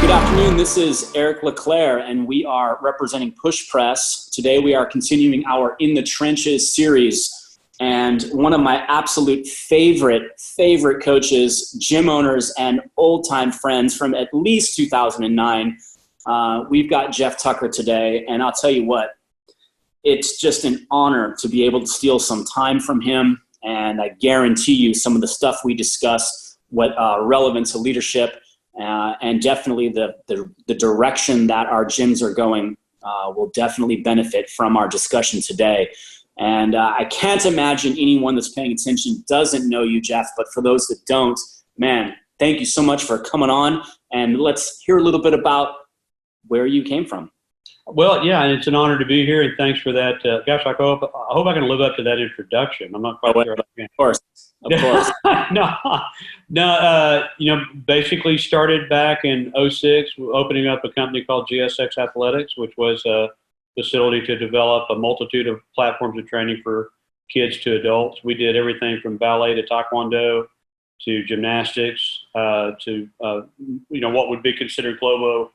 Good afternoon. This is Eric LeClaire, and we are representing Push Press. Today we are continuing our In the Trenches series. And one of my absolute favorite coaches, gym owners, and old-time friends from at least 2009, we've got Jeff Tucker today. And I'll tell you what, it's just an honor to be able to steal some time from him. And I guarantee you some of the stuff we discuss, what relevant to leadership, and definitely the direction that our gyms are going will definitely benefit from our discussion today. And I can't imagine anyone that's paying attention doesn't know you, Jeff. But for those that don't, man, thank you so much for coming on. And let's hear a little bit about where you came from. Well, yeah, and it's an honor to be here, and thanks for that. Gosh, I hope I can live up to that introduction. I'm not quite sure I can. Of course. No, basically started back in '06, opening up a company called GSX Athletics, which was a facility to develop a multitude of platforms of training for kids to adults. We did everything from ballet to taekwondo to gymnastics to what would be considered global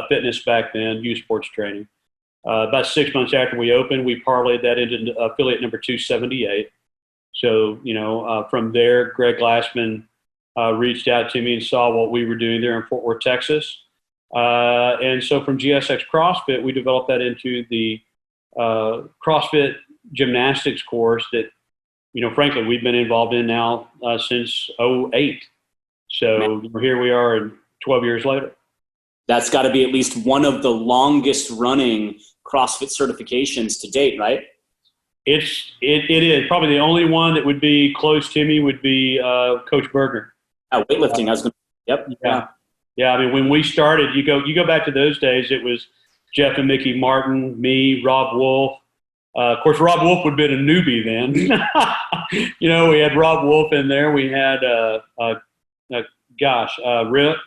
fitness back then, youth sports training. About 6 months after we opened, we parlayed that into affiliate number 278. So, from there, Greg Glassman reached out to me and saw what we were doing there in Fort Worth, Texas. And so from GSX CrossFit, we developed that into the CrossFit gymnastics course that, frankly, we've been involved in now since '08. So here we are 12 years later. That's got to be at least one of the longest running CrossFit certifications to date, right? It is. Probably the only one that would be close to me would be Coach Berger. Weightlifting. I was going to. Yep. Yeah. I mean, when we started, you go back to those days. It was Jeff and Mickey Martin, me, Rob Wolf. Of course, Rob Wolf would have been a newbie then. We had Rob Wolf in there. We had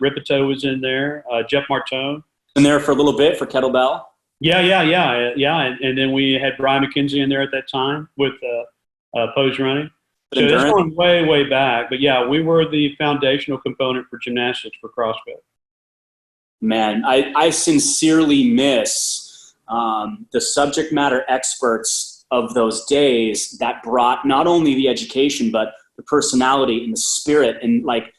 Ripito was in there. Jeff Martone. In there for a little bit for kettlebell. Yeah. And then we had Brian McKenzie in there at that time with pose running. So that's going way, way back. But yeah, we were the foundational component for gymnastics for CrossFit. Man, I sincerely miss the subject matter experts of those days that brought not only the education, but the personality and the spirit and like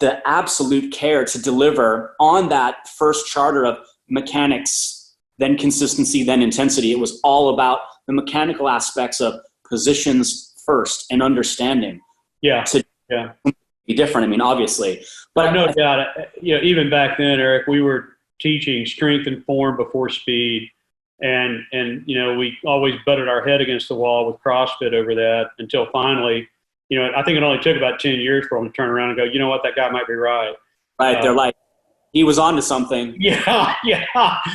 the absolute care to deliver on that first charter of mechanics, then consistency, then intensity. It was all about the mechanical aspects of positions first and understanding. Yeah. Be different. I mean, obviously, but no doubt. Even back then, Eric, we were teaching strength and form before speed, and we always butted our head against the wall with CrossFit over that until finally, I think it only took about 10 years for them to turn around and go, you know what, that guy might be right. Right. They're like, he was onto something. Yeah.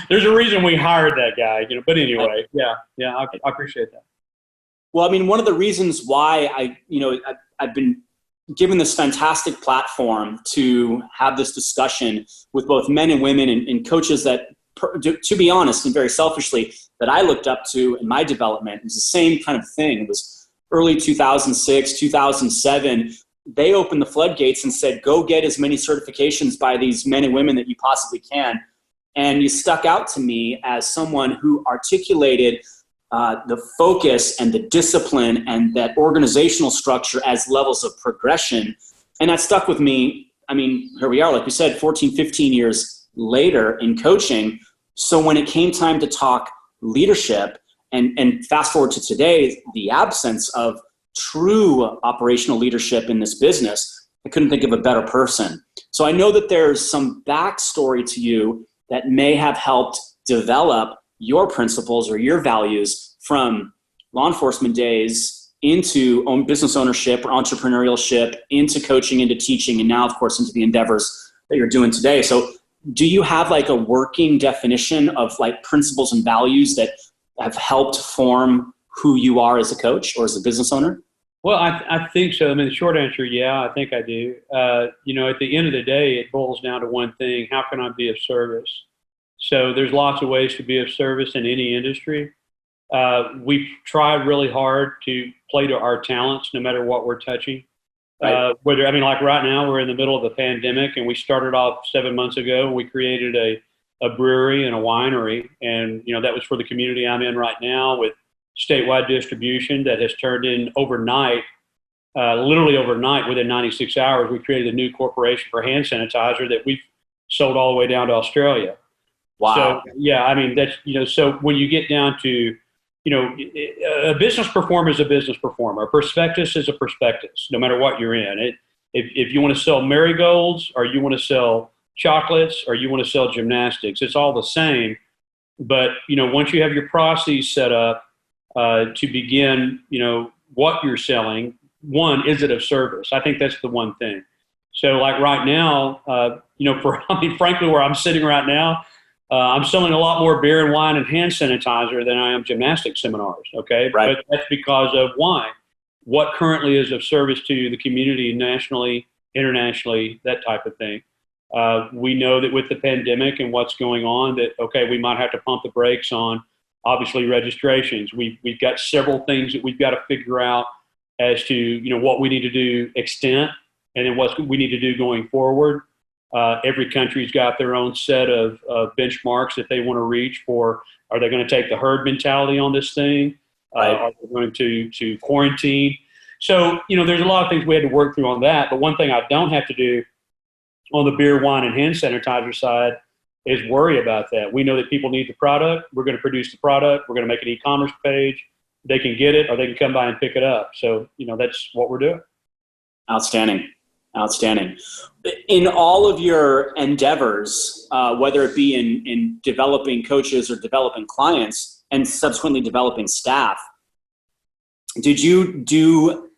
There's a reason we hired that guy, but anyway, I appreciate that. Well, I mean, one of the reasons why I've been given this fantastic platform to have this discussion with both men and women and coaches that, to be honest and very selfishly, that I looked up to in my development. It was the same kind of thing. It was early 2006, 2007. They opened the floodgates and said, go get as many certifications by these men and women that you possibly can. And you stuck out to me as someone who articulated the focus and the discipline and that organizational structure as levels of progression. And that stuck with me. I mean, here we are, like you said, 14, 15 years later in coaching. So when it came time to talk leadership and fast forward to today, the absence of true operational leadership in this business, I couldn't think of a better person. So I know that there's some backstory to you that may have helped develop your principles or your values from law enforcement days into business ownership or entrepreneurship, into coaching, into teaching, and now, of course, into the endeavors that you're doing today. So do you have like a working definition of like principles and values that have helped form who you are as a coach or as a business owner? Well, I think so. I mean, the short answer, yeah, I think I do. At the end of the day, it boils down to one thing: how can I be of service? So there's lots of ways to be of service in any industry. We try really hard to play to our talents, no matter what we're touching. Right. Whether, I mean, like right now we're in the middle of a pandemic, and we started off 7 months ago, and we created a brewery and a winery. And, that was for the community I'm in right now, with statewide distribution that has turned in overnight, literally overnight, within 96 hours, we created a new corporation for hand sanitizer that we've sold all the way down to Australia. So, Wow. yeah, I mean, that's, so when you get down to, a business performer is a business performer. A prospectus is a prospectus, no matter what you're in. If you want to sell marigolds, or you want to sell chocolates, or you want to sell gymnastics, it's all the same. But, once you have your process set up to begin, what you're selling, one, is it of service? I think that's the one thing. So, like right now, frankly, where I'm sitting right now, I'm selling a lot more beer and wine and hand sanitizer than I am gymnastics seminars. Okay. Right. But that's because of why? What currently is of service to the community nationally, internationally, that type of thing. We know that with the pandemic and what's going on, that, okay, we might have to pump the brakes on, obviously, registrations. We've got several things that we've got to figure out as to, what we need to do extent, and then what we need to do going forward. Every country's got their own set of benchmarks that they want to reach for. Are they going to take the herd mentality on this thing? Right. Are they going to quarantine? So, there's a lot of things we had to work through on that. But one thing I don't have to do on the beer, wine, and hand sanitizer side is worry about that. We know that people need the product. We're going to produce the product. We're going to make an e-commerce page. They can get it, or they can come by and pick it up. So, that's what we're doing. Outstanding. Outstanding. In all of your endeavors, whether it be in developing coaches or developing clients and subsequently developing staff, did you do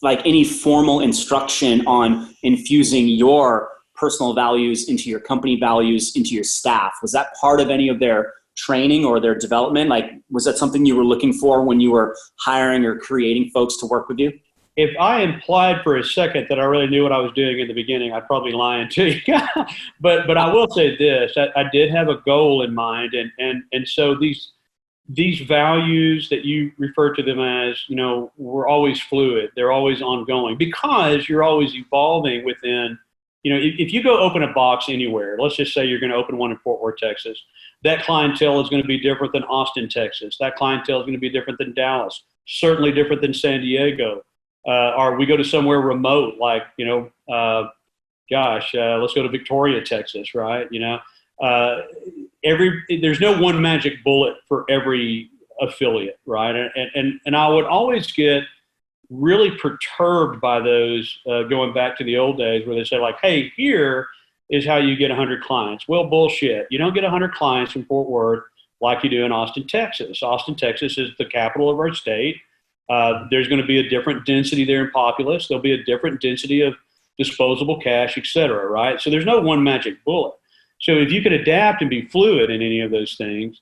like any formal instruction on infusing your personal values into your company values, into your staff? Was that part of any of their training or their development? Like, was that something you were looking for when you were hiring or creating folks to work with you? If I implied for a second that I really knew what I was doing in the beginning, I'd probably lying to you. but I will say this: I did have a goal in mind, and so these values that you refer to them as, were always fluid. They're always ongoing, because you're always evolving within. If you go open a box anywhere, let's just say you're going to open one in Fort Worth, Texas, that clientele is going to be different than Austin, Texas. That clientele is going to be different than Dallas, certainly different than San Diego. Or we go to somewhere remote, like, let's go to Victoria, Texas, right? There's no one magic bullet for every affiliate, right? And I would always get really perturbed by those, going back to the old days, where they say, like, hey, here is how you get 100 clients. Well, bullshit. You don't get 100 clients in Fort Worth like you do in Austin, Texas. Austin, Texas is the capital of our state. There's going to be a different density there in populace. There'll be a different density of disposable cash, et cetera, right? So there's no one magic bullet. So if you could adapt and be fluid in any of those things,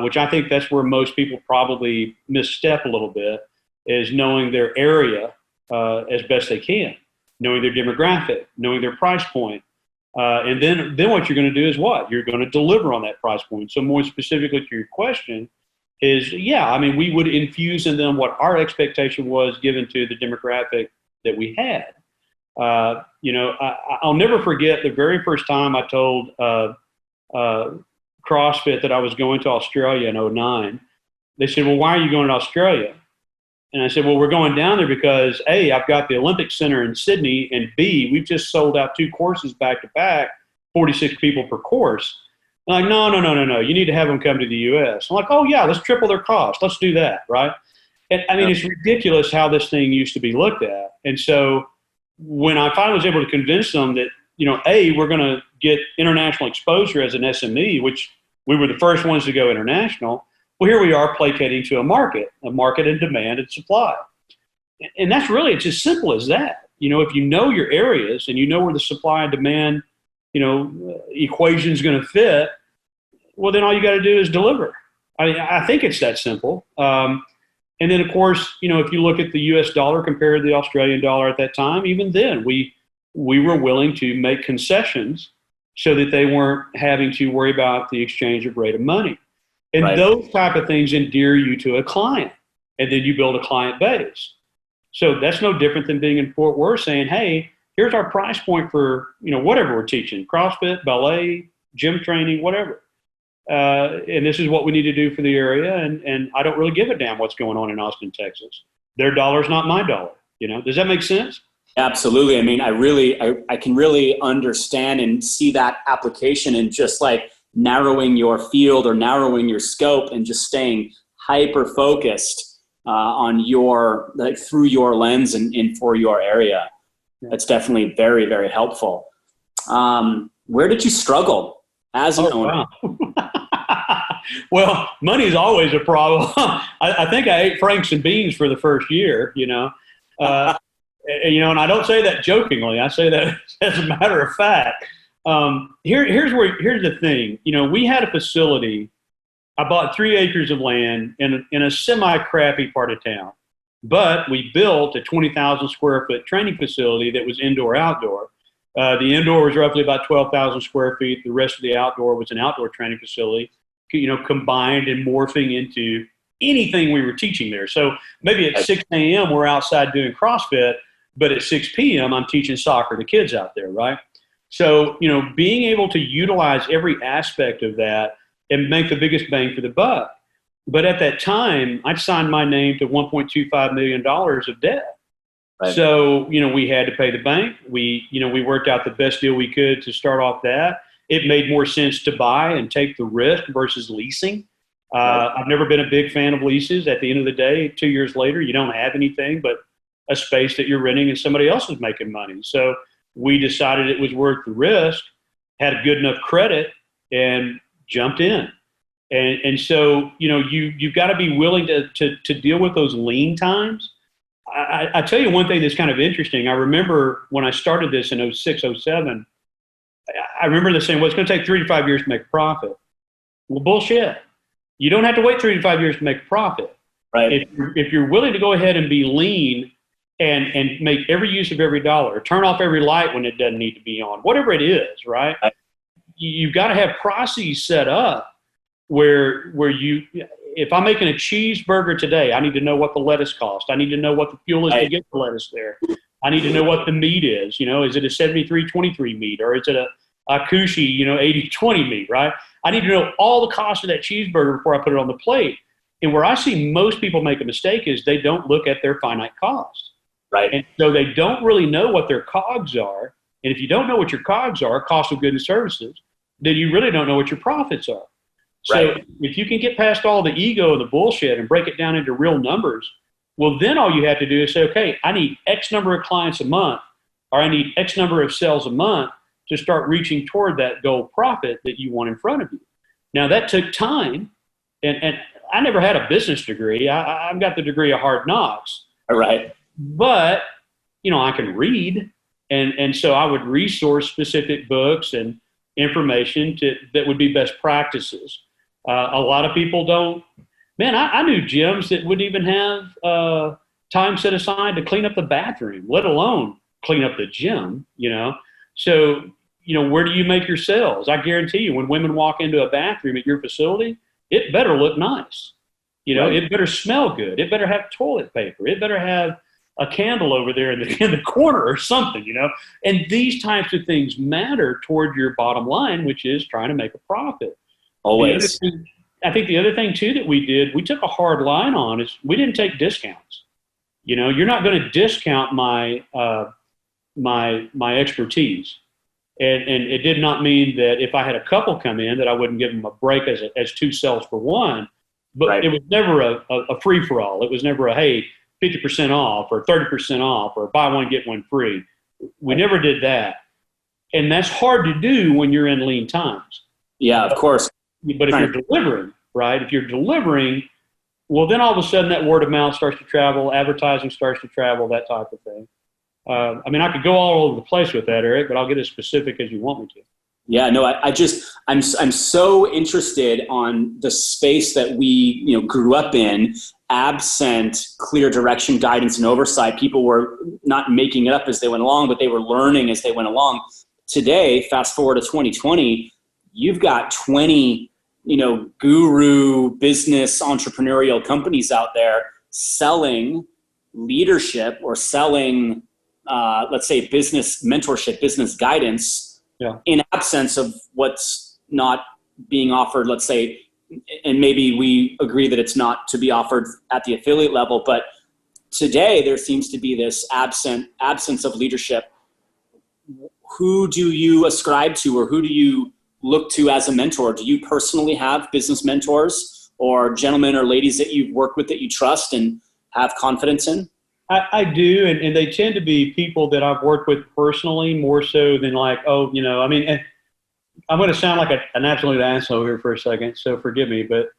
which I think that's where most people probably misstep a little bit, is knowing their area as best they can, knowing their demographic, knowing their price point. And then what you're going to do is what? You're going to deliver on that price point. So more specifically to your question, is, we would infuse in them what our expectation was given to the demographic that we had. I'll never forget the very first time I told CrossFit that I was going to Australia in 2009. They said, well, why are you going to Australia? And I said, well, we're going down there because A, I've got the Olympic Center in Sydney, and B, we've just sold out 2 courses back to back, 46 people per course. I'm like, no. You need to have them come to the U.S. I'm like, oh, yeah, let's triple their cost. Let's do that, right? And, it's ridiculous how this thing used to be looked at. And so when I finally was able to convince them that, A, we're going to get international exposure as an SME, which we were the first ones to go international. Well, here we are placating to a market in demand and supply. And that's really, it's as simple as that. If you know your areas and you know where the supply and demand equation is going to fit, well, then all you got to do is deliver. I think it's that simple. And then, of course, if you look at the U.S. dollar compared to the Australian dollar at that time, even then we were willing to make concessions so that they weren't having to worry about the exchange of rate of money. And Those type of things endear you to a client, and then you build a client base. So that's no different than being in Fort Worth saying, hey, here's our price point for, whatever we're teaching, CrossFit, ballet, gym training, whatever. And this is what we need to do for the area. And I don't really give a damn what's going on in Austin, Texas. Their dollar's not my dollar. Does that make sense? Absolutely. I mean, I can really understand and see that application in just like narrowing your field or narrowing your scope and just staying hyper focused on your, like, through your lens and for your area. That's definitely very, very helpful. Where did you struggle as an owner? Wow. Well, money is always a problem. I think I ate Franks and beans for the first year, and I don't say that jokingly. I say that as a matter of fact. Here's the thing. We had a facility. I bought 3 acres of land in a semi-crappy part of town, but we built a 20,000 square foot training facility that was indoor-outdoor. The indoor was roughly about 12,000 square feet. The rest of the outdoor was an outdoor training facility, combined and morphing into anything we were teaching there. So maybe at 6 a.m. we're outside doing CrossFit, but at 6 p.m. I'm teaching soccer to kids out there, right? So, being able to utilize every aspect of that and make the biggest bang for the buck. But at that time, I'd signed my name to $1.25 million of debt. Right. So, we had to pay the bank. We worked out the best deal we could to start off that. It made more sense to buy and take the risk versus leasing. I've never been a big fan of leases. At the end of the day, 2 years later, you don't have anything but a space that you're renting and somebody else is making money. So we decided it was worth the risk, had a good enough credit, and jumped in. And so, you've got to be willing to deal with those lean times. I tell you one thing that's kind of interesting. I remember when I started this in 06, 07, I remember them saying, well, it's going to take 3 to 5 years to make a profit. Well, bullshit. You don't have to wait 3 to 5 years to make a profit. Right. If you're willing to go ahead and be lean and make every use of every dollar, turn off every light when it doesn't need to be on, whatever it is, right? You've got to have processes set up where if I'm making a cheeseburger today, I need to know what the lettuce costs. I need to know what the fuel is to get the lettuce there. I need to know what the meat is. Is it a 73-23 meat or is it a Kushi, 80-20 meat, right? I need to know all the costs of that cheeseburger before I put it on the plate. And where I see most people make a mistake is they don't look at their finite costs. Right. And so they don't really know what their COGS are. And if you don't know what your COGS are, cost of goods and services, then you really don't know what your profits are. So if you can get past all the ego and the bullshit and break it down into real numbers, well, then all you have to do is say, okay, I need X number of clients a month, or I need X number of sales a month to start reaching toward that goal profit that you want in front of you. Now, that took time, and I never had a business degree. I've got the degree of hard knocks. Right. But, I can read, and so I would resource specific books and information that would be best practices. A lot of people don't. Man, I knew gyms that wouldn't even have time set aside to clean up the bathroom, let alone clean up the gym, So, where do you make your sales? I guarantee you when women walk into a bathroom at your facility, it better look nice. It better smell good. It better have toilet paper. It better have a candle over there in the corner or something, And these types of things matter toward your bottom line, which is trying to make a profit. Always. I think the other thing too that we did, we took a hard line on is we didn't take discounts. You're not going to discount my expertise, and it did not mean that if I had a couple come in that I wouldn't give them a break as 2 sales for 1. But It was never a free for all. It was never a 50% off or 30% off or buy one get one free. We never did that, and that's hard to do when you're in lean times. Yeah, of course. But if you're delivering, right? If you're delivering, well, then all of a sudden that word of mouth starts to travel, advertising starts to travel, that type of thing. I could go all over the place with that, Eric, but I'll get as specific as you want me to. Yeah, no, I'm so interested on the space that we, grew up in, absent clear direction, guidance, and oversight. People were not making it up as they went along, but they were learning as they went along. Today, fast forward to 2020, you've got 20 guru business entrepreneurial companies out there selling leadership or selling, let's say, business mentorship, business guidance, in absence of what's not being offered, let's say, and maybe we agree that it's not to be offered at the affiliate level, but today there seems to be this absence of leadership. Who do you ascribe to, or who do you look to as a mentor? Do you personally have business mentors or gentlemen or ladies that you've worked with that you trust and have confidence in? I do, and they tend to be people that I've worked with personally more so than like, I'm going to sound like an absolute asshole here for a second, so forgive me, but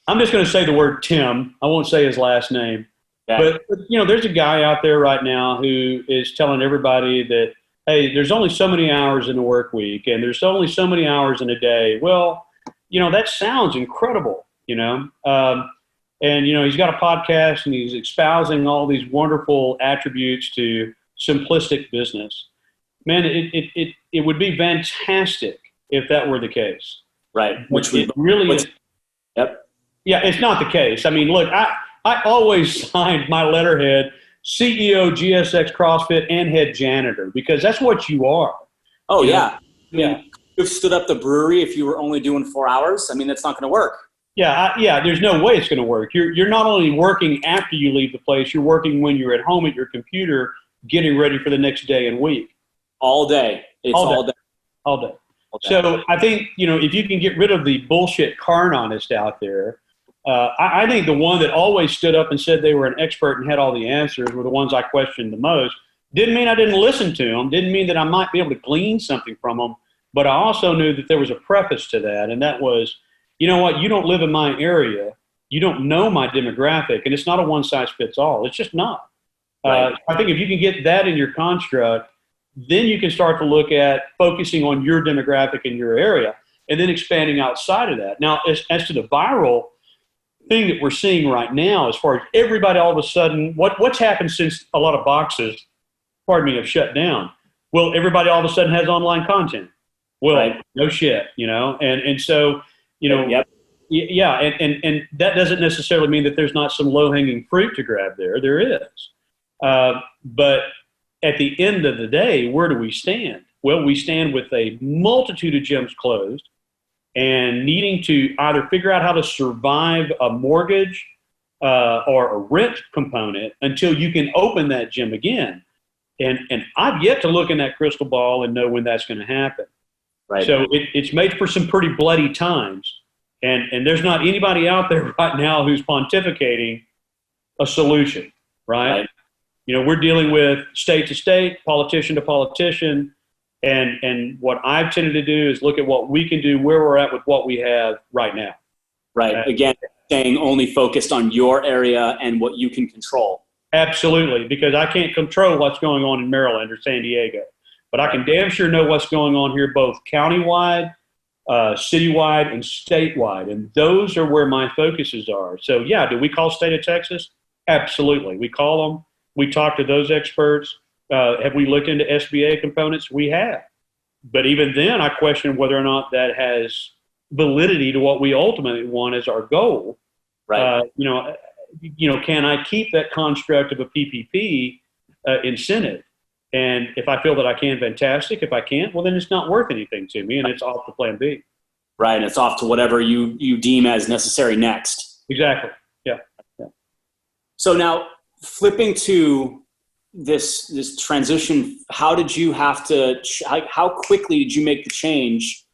I'm just going to say the word Tim. I won't say his last name. Okay. But, there's a guy out there right now who is telling everybody that, hey, there's only so many hours in a work week, and there's only so many hours in a day. Well, that sounds incredible, and, he's got a podcast and he's espousing all these wonderful attributes to simplistic business. Man, it would be fantastic if that were the case. Right. Which it really is. Yep. Yeah, it's not the case. I mean, look, I always signed my letterhead CEO, GSX CrossFit, and head janitor, because that's what you are. Oh, yeah. Yeah. You've stood up the brewery if you were only doing 4 hours. I mean, that's not going to work. Yeah, there's no way it's going to work. You're not only working after you leave the place, you're working when you're at home at your computer, getting ready for the next day and week. All day. It's all day. All day. So I think, if you can get rid of the bullshit carnonist out there, I think the one that always stood up and said they were an expert and had all the answers were the ones I questioned the most. Didn't mean I didn't listen to them. Didn't mean that I might be able to glean something from them. But I also knew that there was a preface to that, and that was, you know what, you don't live in my area. You don't know my demographic, and it's not a one-size-fits-all. It's just not. Right. I think if you can get that in your construct, then you can start to look at focusing on your demographic in your area and then expanding outside of that. Now, as to the viral thing that we're seeing right now, as far as everybody all of a sudden, what's happened since a lot of boxes, have shut down? Well, everybody all of a sudden has online content. Well, right. No shit, and so, Yep. Yeah, and that doesn't necessarily mean that there's not some low-hanging fruit to grab there. There is. But at the end of the day, where do we stand? Well, we stand with a multitude of gyms closed and needing to either figure out how to survive a mortgage or a rent component until you can open that gym again. And I've yet to look in that crystal ball and know when that's going to happen. Right. So it's made for some pretty bloody times. And there's not anybody out there right now who's pontificating a solution, right? We're dealing with state to state, politician to politician, and what I've tended to do is look at what we can do, where we're at with what we have right now. Right. Again, staying only focused on your area and what you can control. Absolutely, because I can't control what's going on in Maryland or San Diego, but I can damn sure know what's going on here, both countywide, citywide, and statewide, and those are where my focuses are. So, yeah, do we call state of Texas? Absolutely. We call them. We talk to those experts. Have we looked into SBA components? We have. But even then, I question whether or not that has validity to what we ultimately want as our goal. Right. Can I keep that construct of a PPP incentive? And if I feel that I can, fantastic. If I can't, well, then it's not worth anything to me, and it's off to plan B. Right, and it's off to whatever you deem as necessary next. Exactly, yeah. So now, flipping to this transition, how did you have to, how quickly did you make the change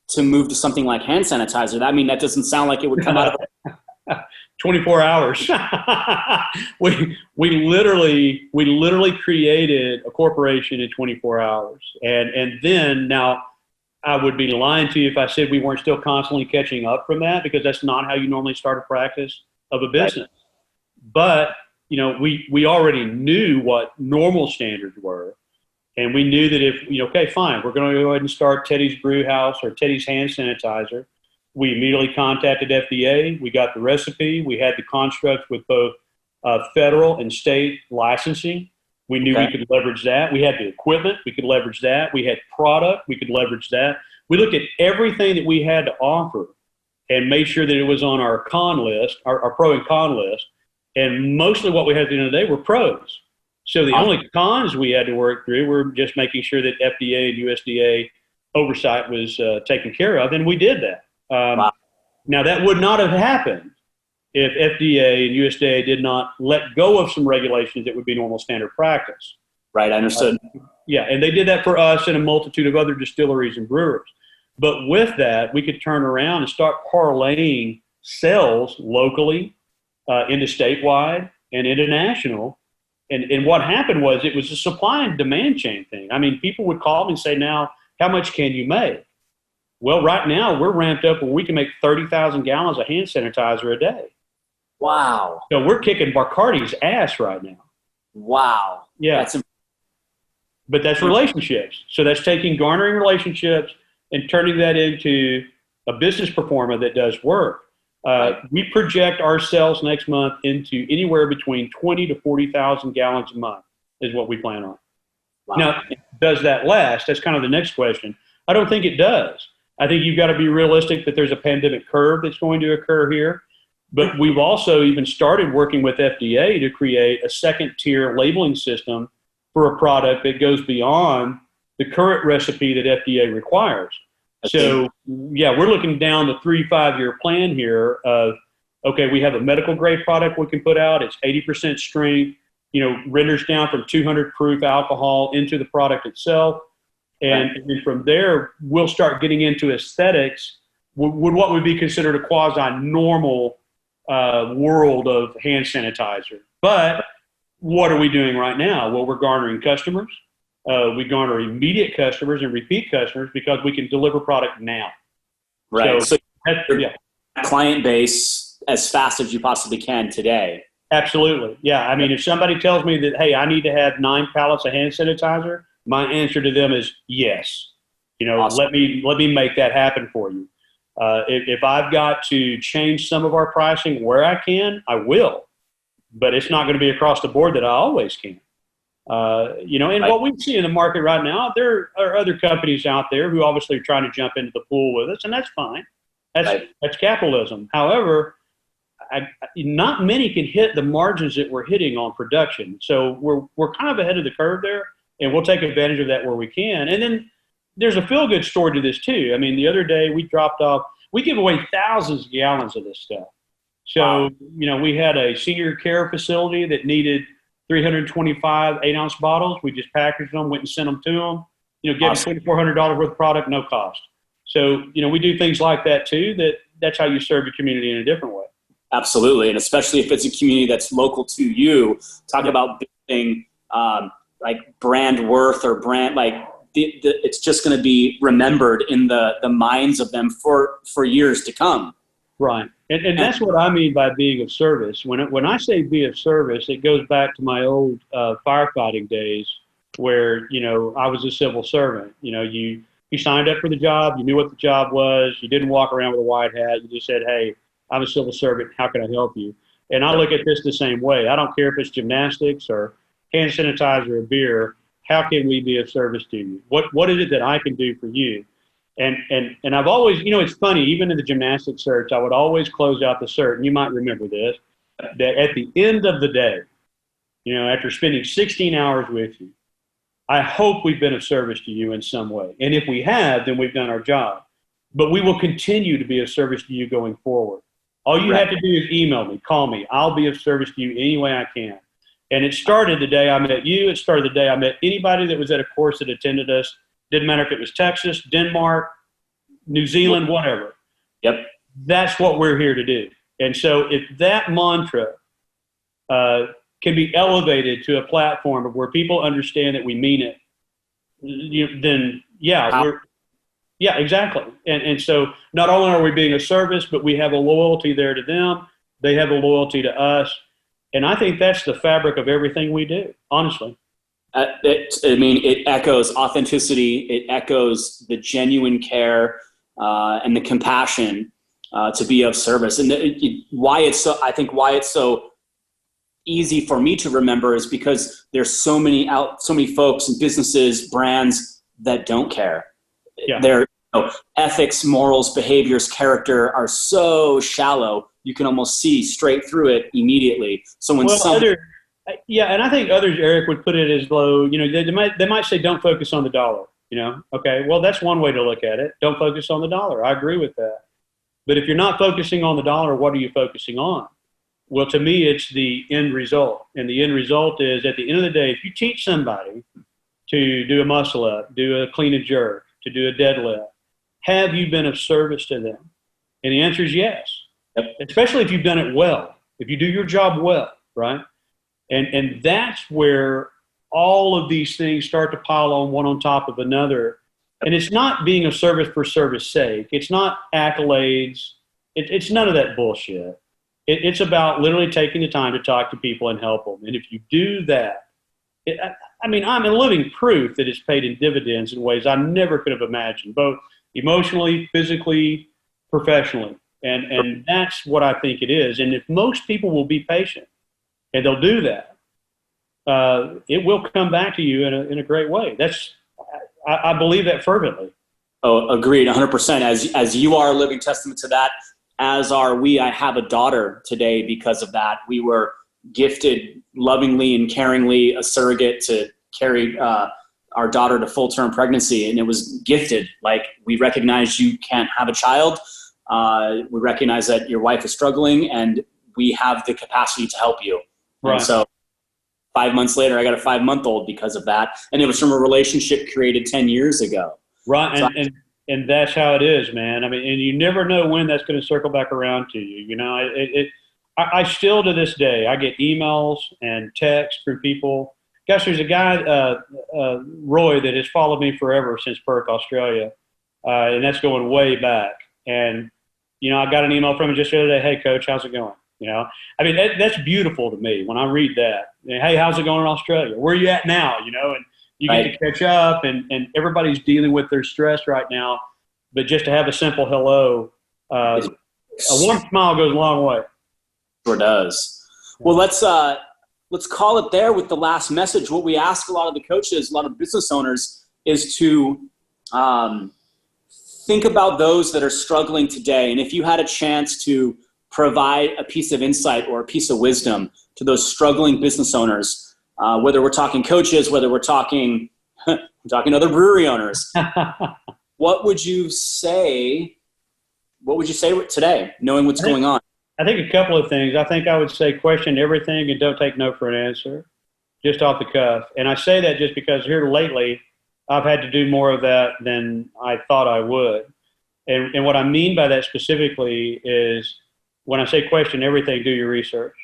to move to something like hand sanitizer? I mean, that doesn't sound like it would come out of 24 hours. we literally created a corporation in 24 hours. And then now I would be lying to you if I said we weren't still constantly catching up from that, because that's not how you normally start a practice of a business. Right. But, we already knew what normal standards were. And we knew that if, okay, fine, we're going to go ahead and start Teddy's Brew House or Teddy's Hand Sanitizer. We immediately contacted FDA. We got the recipe. We had the construct with both federal and state licensing. We knew we could leverage that. We had the equipment. We could leverage that. We had product. We could leverage that. We looked at everything that we had to offer and made sure that it was on our con list, our pro and con list. And mostly what we had at the end of the day were pros. So the only cons we had to work through were just making sure that FDA and USDA oversight was taken care of, and we did that. Wow. Now, that would not have happened if FDA and USDA did not let go of some regulations that would be normal standard practice. Right, I understood. Yeah, and they did that for us and a multitude of other distilleries and brewers. But with that, we could turn around and start parlaying sales locally into statewide and international. And what happened was it was a supply and demand chain thing. I mean, people would call me and say, now, how much can you make? Well, right now, we're ramped up where we can make 30,000 gallons of hand sanitizer a day. Wow. So we're kicking Bacardi's ass right now. Wow. Yeah. But that's relationships. So that's garnering relationships and turning that into a business performer that does work. We project our sales next month into anywhere between 20 to 40,000 gallons a month is what we plan on. Wow. Now, does that last? That's kind of the next question. I don't think it does. I think you've got to be realistic that there's a pandemic curve that's going to occur here. But we've also even started working with FDA to create a second tier labeling system for a product that goes beyond the current recipe that FDA requires. So, yeah, we're looking down the 3-5 year plan here of, okay, we have a medical grade product we can put out. It's 80% strength, renders down from 200 proof alcohol into the product itself. And then from there, we'll start getting into aesthetics with what would be considered a quasi-normal world of hand sanitizer. But what are we doing right now? Well, we're garnering customers. We garner immediate customers and repeat customers because we can deliver product now. Right. So client base as fast as you possibly can today. Absolutely. Yeah. I mean, if somebody tells me that, hey, I need to have 9 pallets of hand sanitizer, my answer to them is yes. Awesome. let me make that happen for you. If I've got to change some of our pricing where I can, I will. But it's not going to be across the board that I always can. And what we see in the market right now, there are other companies out there who obviously are trying to jump into the pool with us, and that's fine. That's capitalism. However, not many can hit the margins that we're hitting on production. So we're kind of ahead of the curve there, and we'll take advantage of that where we can. And then there's a feel-good story to this too. I mean, the other day we give away thousands of gallons of this stuff. So, we had a senior care facility that needed 325 8-ounce bottles. We just packaged them, went and sent them to them. Gave them $2,400 worth of product, no cost. So, we do things like that too. That's how you serve your community in a different way. Absolutely, and especially if it's a community that's local to you. Talk about building like brand worth or brand it's just going to be remembered in the minds of them for years to come. Right. And that's what I mean by being of service. When I say be of service, it goes back to my old firefighting days where, I was a civil servant. You signed up for the job. You knew what the job was. You didn't walk around with a white hat. You just said, hey, I'm a civil servant. How can I help you? And I look at this the same way. I don't care if it's gymnastics or hand sanitizer or beer. How can we be of service to you? What is it that I can do for you? And I've always, it's funny, even in the gymnastics search, I would always close out the cert, and you might remember this, that at the end of the day, after spending 16 hours with you, I hope we've been of service to you in some way. And if we have, then we've done our job. But we will continue to be of service to you going forward. All you have to do is email me, call me. I'll be of service to you any way I can. And it started the day I met you. It started the day I met anybody that was at a course that attended us. Didn't matter if it was Texas, Denmark, New Zealand, whatever. Yep. That's what we're here to do. And so if that mantra can be elevated to a platform of where people understand that we mean it, then yeah, exactly. And so not only are we being of service, but we have a loyalty there to them. They have a loyalty to us. And I think that's the fabric of everything we do, honestly. It echoes authenticity. It echoes the genuine care and the compassion to be of service. And why it's so easy for me to remember is because there's so many folks and businesses, brands that don't care. Yeah. Their ethics, morals, behaviors, character are so shallow you can almost see straight through it immediately. So when yeah, and I think others, Eric, would put it as low. They might say, don't focus on the dollar. Okay, well, that's one way to look at it. Don't focus on the dollar. I agree with that. But if you're not focusing on the dollar, what are you focusing on? Well, to me, it's the end result. And the end result is, at the end of the day, if you teach somebody to do a muscle up, do a clean and jerk, to do a deadlift, have you been of service to them? And the answer is yes. Yep. Especially if you've done it well, if you do your job well, right? And that's where all of these things start to pile on one on top of another. And it's not being of service for service sake. It's not accolades. It's none of that bullshit. It's about literally taking the time to talk to people and help them. And if you do that, I'm a living proof that it's paid in dividends in ways I never could have imagined, both emotionally, physically, professionally. And that's what I think it is. And if most people will be patient and they'll do that, it will come back to you in a great way. I believe that fervently. Oh, agreed, 100%. As you are a living testament to that, as are we. I have a daughter today because of that. We were gifted lovingly and caringly a surrogate to carry our daughter to full-term pregnancy, and it was gifted. Like, we recognize you can't have a child. We recognize that your wife is struggling, and we have the capacity to help you. Right. And so 5 months later, I got a 5-month-old because of that. And it was from a relationship created 10 years ago. Right. And that's how it is, man. I mean, and you never know when that's going to circle back around to you. I still, to this day, I get emails and texts from people. Gosh, there's a guy, Roy, that has followed me forever since Perth, Australia. And that's going way back. And, I got an email from him just the other day. Hey, coach, how's it going? That's beautiful to me when I read that. Hey, how's it going in Australia? Where are you at now? And you get to catch up, and everybody's dealing with their stress right now. But just to have a simple hello, a warm smile goes a long way. Sure does. Well, let's call it there with the last message. What we ask a lot of the coaches, a lot of business owners, is to think about those that are struggling today. And if you had a chance to provide a piece of insight or a piece of wisdom to those struggling business owners, whether we're talking coaches, whether we're talking other brewery owners, what would you say today, knowing what's going on? I think a couple of things. I think I would say question everything and don't take no for an answer, just off the cuff. And I say that just because here lately I've had to do more of that than I thought I would. And what I mean by that specifically is, when I say question everything, do your research.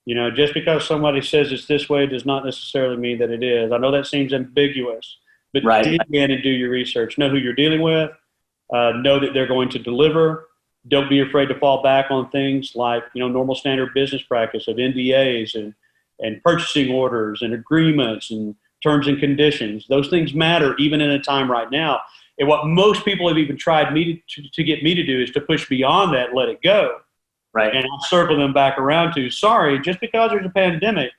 Just because somebody says it's this way does not necessarily mean that it is. I know that seems ambiguous, but right. Dig in and do your research. Know who you're dealing with. Know that they're going to deliver. Don't be afraid to fall back on things like, normal standard business practice of NDAs and purchasing orders and agreements and terms and conditions. Those things matter even in a time right now. And what most people have even tried to get me to do is to push beyond that and let it go. Right. And I'll circle them back around to, sorry, just because there's a pandemic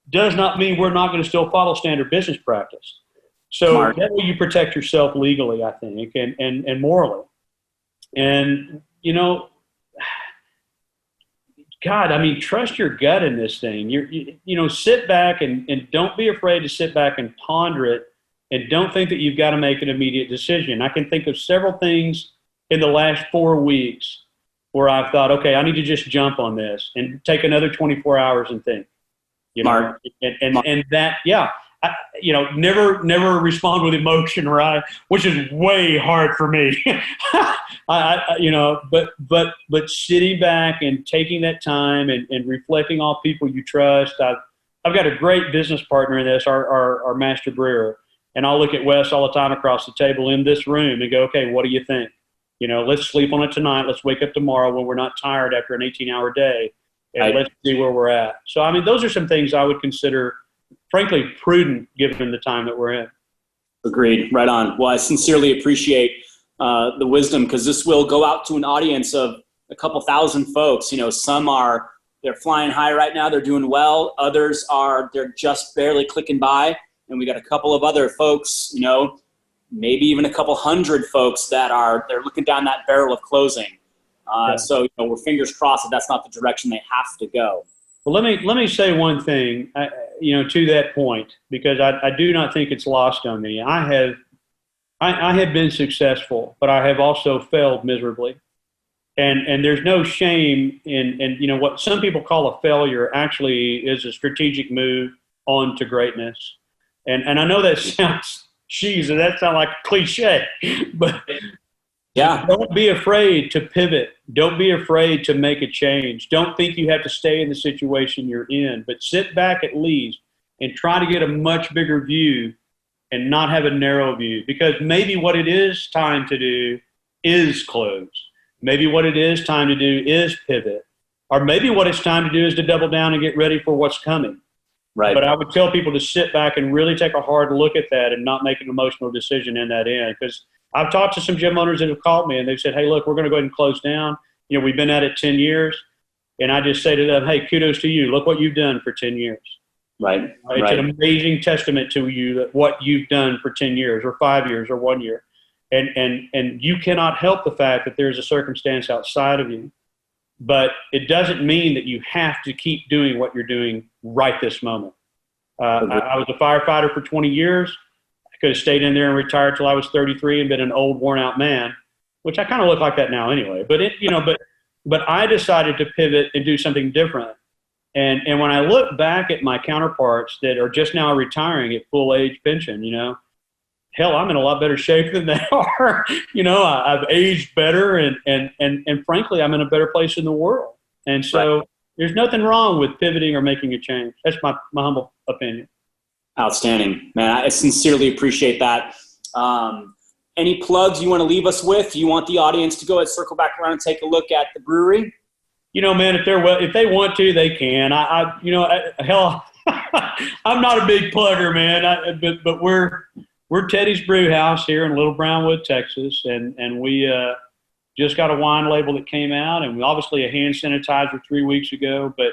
does not mean we're not going to still follow standard business practice. So Smart. That way you protect yourself legally, I think, and morally. And, God, trust your gut in this thing. Sit back and don't be afraid to sit back and ponder it, and don't think that you've got to make an immediate decision. I can think of several things in the last 4 weeks where I've thought, okay, I need to just jump on this and take another 24 hours and think, Mark. And that, yeah, never respond with emotion, right? Which is way hard for me. But sitting back and taking that time and reflecting on people you trust. I've got a great business partner in this, our master brewer, and I'll look at Wes all the time across the table in this room and go, okay, what do you think? Let's sleep on it tonight. Let's wake up tomorrow when we're not tired after an 18-hour day, and let's see where we're at. So, those are some things I would consider, frankly, prudent given the time that we're in. Agreed. Right on. Well, I sincerely appreciate the wisdom, because this will go out to an audience of a couple thousand folks. Some they're flying high right now. They're doing well. Others they're just barely clicking by. And we got a couple of other folks, maybe even a couple hundred folks that they're looking down that barrel of closing. So we're fingers crossed that that's not the direction they have to go. Well, let me say one thing, to that point, because I do not think it's lost on me. I have been successful, but I have also failed miserably. And there's no shame in what some people call a failure actually is a strategic move on to greatness. And I know that sounds cheesy, that sounds like a cliche, but yeah, don't be afraid to pivot. Don't be afraid to make a change. Don't think you have to stay in the situation you're in, but sit back at least and try to get a much bigger view and not have a narrow view, because maybe what it is time to do is close. Maybe what it is time to do is pivot, or maybe what it's time to do is to double down and get ready for what's coming. Right. But I would tell people to sit back and really take a hard look at that and not make an emotional decision in that end. Because I've talked to some gym owners that have called me and they've said, hey, look, we're going to go ahead and close down. We've been at it 10 years. And I just say to them, hey, kudos to you. Look what you've done for 10 years. Right. It's an amazing testament to you that what you've done for 10 years or 5 years or 1 year. And you cannot help the fact that there's a circumstance outside of you. But it doesn't mean that you have to keep doing what you're doing right this moment. I was a firefighter for 20 years. I could have stayed in there and retired till I was 33 and been an old, worn-out man, which I kind of look like that now anyway. But I decided to pivot and do something different. And when I look back at my counterparts that are just now retiring at full age pension, hell, I'm in a lot better shape than they are. I've aged better and frankly, I'm in a better place in the world. And so there's nothing wrong with pivoting or making a change. That's my humble opinion. Outstanding, man. I sincerely appreciate that. Any plugs you want to leave us with? You want the audience to go and circle back around and take a look at the brewery? Man, if they want to, they can. Hell, I'm not a big plugger, man. But we're Teddy's Brew House here in Little Brownwood, Texas, and we just got a wine label that came out, and we obviously a hand sanitizer 3 weeks ago. But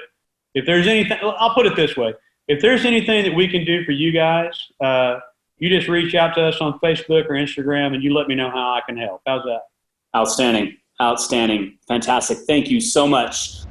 if there's anything, I'll put it this way: if there's anything that we can do for you guys, you just reach out to us on Facebook or Instagram, and you let me know how I can help. How's that? Outstanding. Fantastic. Thank you so much.